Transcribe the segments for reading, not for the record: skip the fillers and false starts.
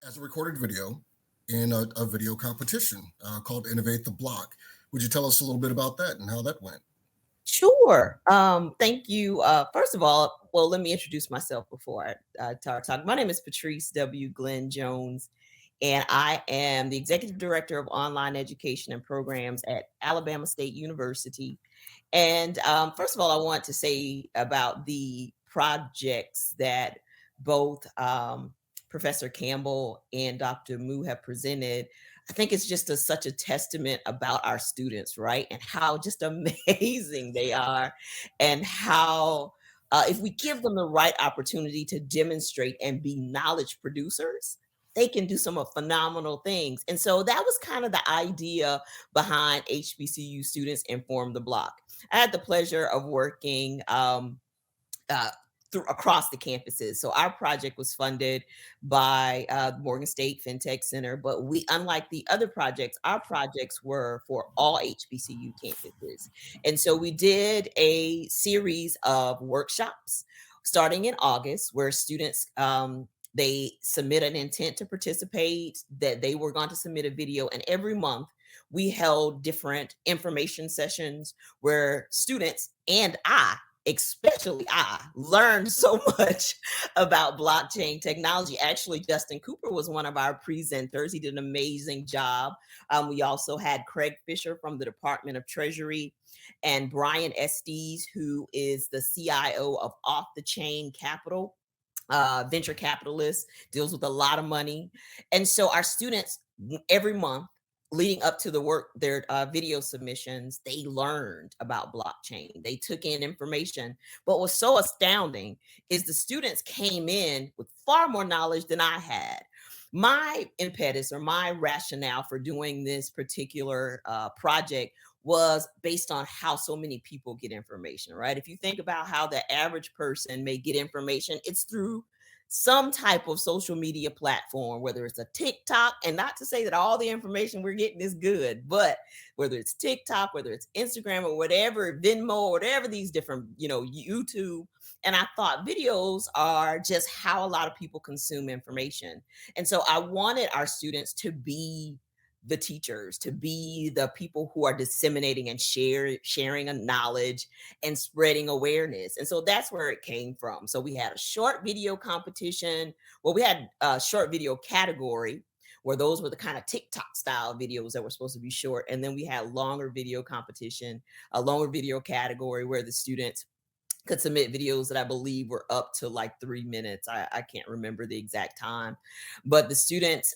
as a recorded video in a video competition called Innovate the Block. Would you tell us a little bit about that and how that went? Sure. Thank you. First of all, well, let me introduce myself before I start talking. My name is Patrice W. Glenn Jones, and I am the Executive Director of Online Education and Programs at Alabama State University. And first of all, I want to say about the projects that both Professor Campbell and Dr. Moo have presented. I think it's just such a testament about our students, right? And how just amazing they are, and how if we give them the right opportunity to demonstrate and be knowledge producers, they can do some phenomenal things. And so that was kind of the idea behind HBCU Students Inform the Block. I had the pleasure of working uh, through across the campuses. So our project was funded by Morgan State FinTech Center, but unlike the other projects, our projects were for all HBCU campuses. And so we did a series of workshops starting in August where students they submit an intent to participate, that they were going to submit a video, and every month we held different information sessions where students and especially I learned so much about blockchain technology. Actually, Justin Cooper was one of our presenters. He did an amazing job. We also had Craig Fisher from the Department of Treasury and Brian Estes, who is the CIO of Off the Chain Capital. Venture capitalist, deals with a lot of money. And so our students every month leading up to their video submissions, they learned about blockchain. They took in information. But what's so astounding is the students came in with far more knowledge than I had. My impetus or my rationale for doing this particular project was based on how so many people get information, right? If you think about how the average person may get information, it's through some type of social media platform, whether it's a TikTok, and not to say that all the information we're getting is good, but whether it's TikTok, whether it's Instagram or whatever, Venmo, whatever these different, YouTube. And I thought videos are just how a lot of people consume information. And so I wanted our students to be the teachers, to be the people who are disseminating and sharing a knowledge and spreading awareness. And so that's where it came from. So we had a short video competition. Well, we had a short video category where those were the kind of TikTok style videos that were supposed to be short. And then we had longer video competition, a longer video category where the students could submit videos that I believe were up to like 3 minutes. I can't remember the exact time, but the students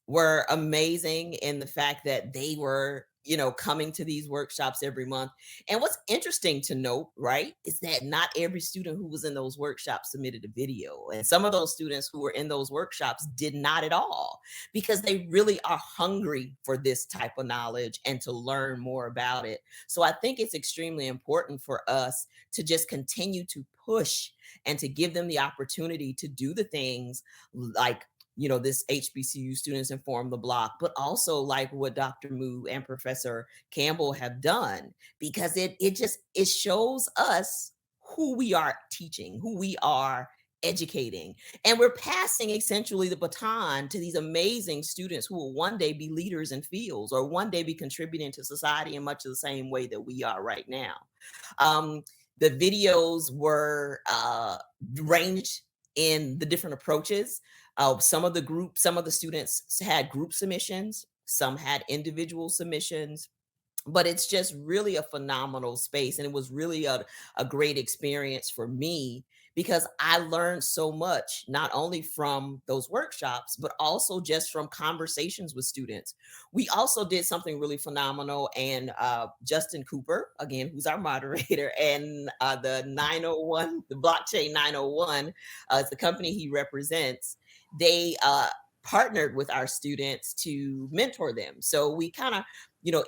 were amazing in the fact that they were, coming to these workshops every month. And what's interesting to note, right, is that not every student who was in those workshops submitted a video. And some of those students who were in those workshops did not at all, because they really are hungry for this type of knowledge and to learn more about it. So I think it's extremely important for us to just continue to push and to give them the opportunity to do the things like this HBCU Students Inform the Block, but also like what Dr. Moo and Professor Campbell have done, because it shows us who we are teaching, who we are educating, and we're passing essentially the baton to these amazing students who will one day be leaders in fields or one day be contributing to society in much of the same way that we are right now. The videos were ranged in the different approaches. Some of the students had group submissions, some had individual submissions, but it's just really a phenomenal space. And it was really a great experience for me, because I learned so much, not only from those workshops, but also just from conversations with students. We also did something really phenomenal. And Justin Cooper, again, who's our moderator, and the 901, the Blockchain 901, is the company he represents. They partnered with our students to mentor them. So we kind of,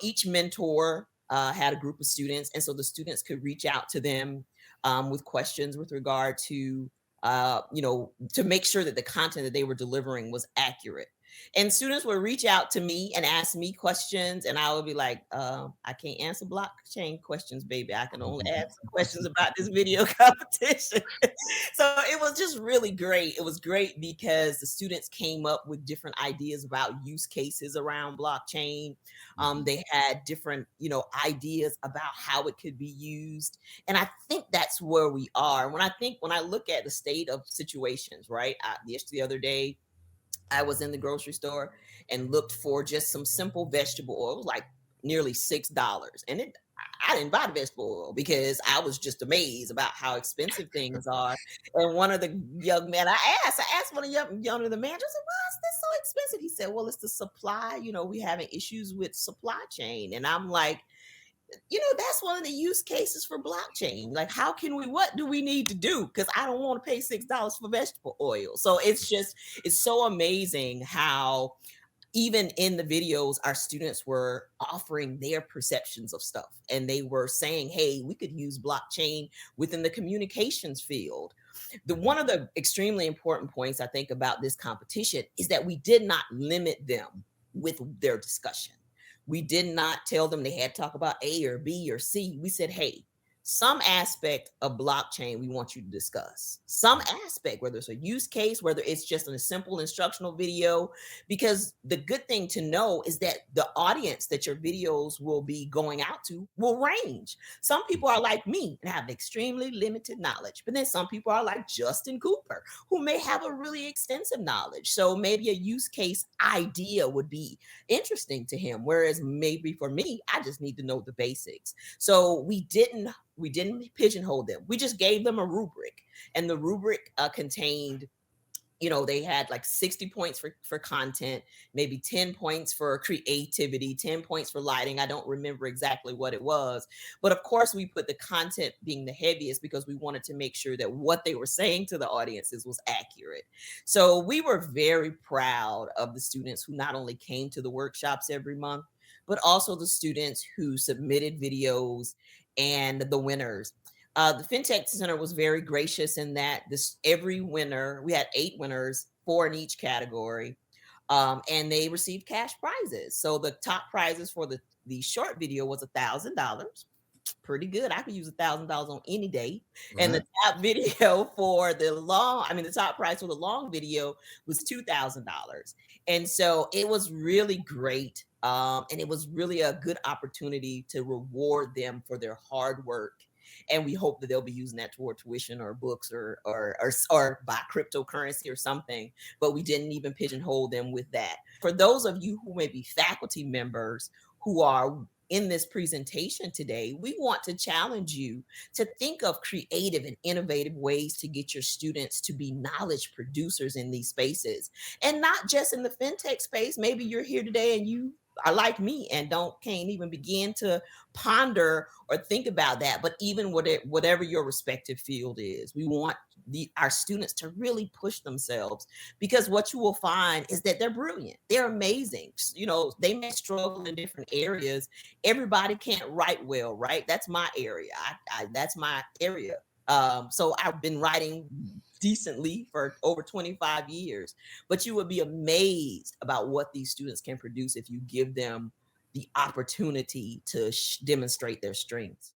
each mentor had a group of students. And so the students could reach out to them with questions with regard to, to make sure that the content that they were delivering was accurate. And students would reach out to me and ask me questions, and I would be like, I can't answer blockchain questions, baby. I can only answer questions about this video competition." So it was just really great. It was great because the students came up with different ideas about use cases around blockchain. Mhm. They had different, ideas about how it could be used. And I think that's where we are. When I look at the state of situations, right? Just the other day, I was in the grocery store and looked for just some simple vegetable oil. It was like nearly $6. And I didn't buy the vegetable oil because I was just amazed about how expensive things are. And one of the young men I asked one of the managers, I said, "Why is this so expensive?" He said, "Well, it's the supply. We having issues with supply chain." And I'm like, that's one of the use cases for blockchain. Like, what do we need to do? Because I don't want to pay $6 for vegetable oil. So it's so amazing how even in the videos, our students were offering their perceptions of stuff. And they were saying, hey, we could use blockchain within the communications field. One of the extremely important points I think about this competition is that we did not limit them with their discussion. We did not tell them they had to talk about A or B or C. We said, hey, some aspect of blockchain we want you to discuss. Some aspect, whether it's a use case, whether it's just a simple instructional video, because the good thing to know is that the audience that your videos will be going out to will range. Some people are like me and have extremely limited knowledge, but then some people are like Justin Cooper, who may have a really extensive knowledge. So maybe a use case idea would be interesting to him, whereas maybe for me, I just need to know the basics. So we didn't pigeonhole them. We just gave them a rubric, and the rubric contained, they had like 60 points for content, maybe 10 points for creativity, 10 points for lighting. I don't remember exactly what it was, but of course we put the content being the heaviest because we wanted to make sure that what they were saying to the audiences was accurate. So we were very proud of the students who not only came to the workshops every month, but also the students who submitted videos and the winners. The FinTech Center was very gracious in that every winner, we had 8 winners, 4 in each category, and they received cash prizes. So the top prizes for the short video was $1,000. Pretty good. I could use $1,000 on any day. And the Right. top video for the top prize for the long video was $2,000. And so it was really great. And it was really a good opportunity to reward them for their hard work. And we hope that they'll be using that toward tuition or books or buy cryptocurrency or something. But we didn't even pigeonhole them with that. For those of you who may be faculty members who are in this presentation today, we want to challenge you to think of creative and innovative ways to get your students to be knowledge producers in these spaces. And not just in the fintech space. Maybe you're here today and you are like me and can't even begin to ponder or think about that. But even whatever your respective field is, we want our students to really push themselves, because what you will find is that they're brilliant, they're amazing. They may struggle in different areas. Everybody can't write well, right? That's my area. That's my area. So I've been writing decently for over 25 years, but you would be amazed about what these students can produce if you give them the opportunity to demonstrate their strengths.